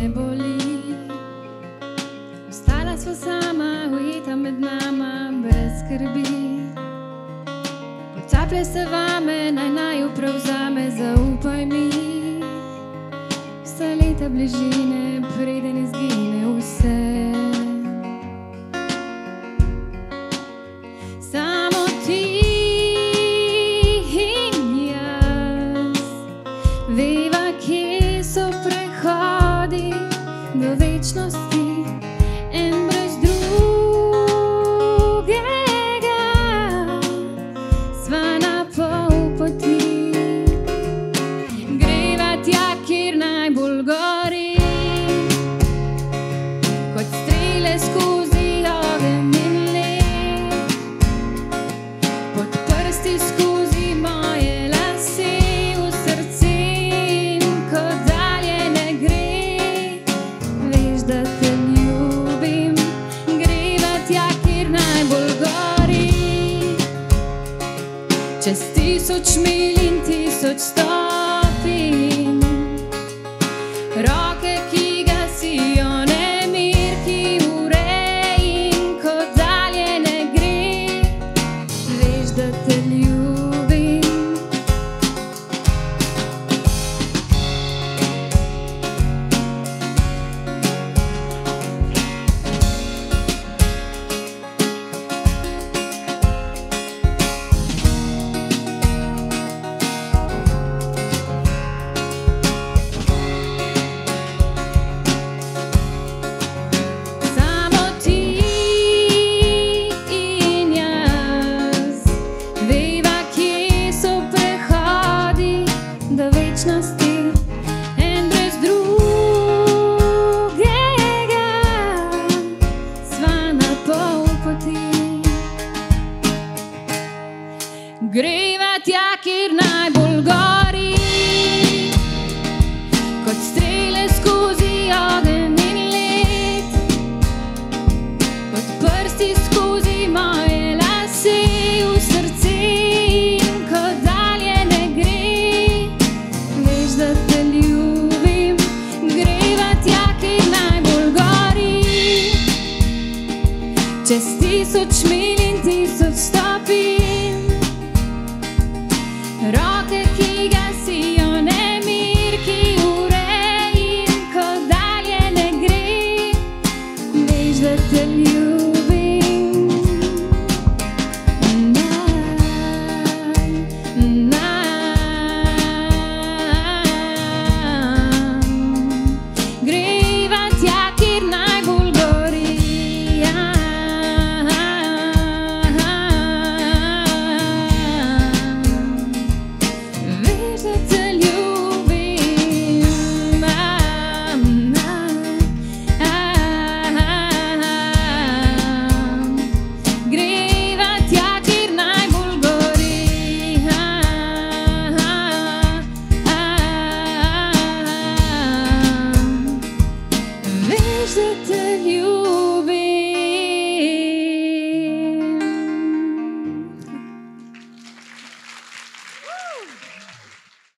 ne boli. Ostala sva sama, ujeta med nama, brez skrbi. Pocaplja se vame, naj naju prevzame, zaupaj mi. Vsa leta bližine, preden izgine vse. Samo ti in jaz veva, kje so prehodi do večnosti, en brez drugega sva na pol poti. Greva tja, kjer najbolj gori, kot strele skozi ogenj in led. Pod prsti skozi moje lase, v srce in ko dalje ne gre. Veš, da te ljubim, greva tja, kjer najbolj gori. Čez 1000 milj in 1000 stopinj, roke, ki gasijo nemir, ki vre in ko dalje ne gre. Veš, da te ljubim. Samo ti in jaz veva, kje so prehodi do večnosti, en brez drugega sva na pol poti. Greva tja, kjer najbolj gori, kot strele skozi ogenj in led. Pod prsti skozi moje lase, v srce in ko dalje ne gre. Veš, da te ljubim, greva tja, kjer najbolj gori. Čez 1000 milj in 1000 stopinj, roke, ki gasijo nemir, ki vre in ko dalje ne gre. Veš, da te ljubim.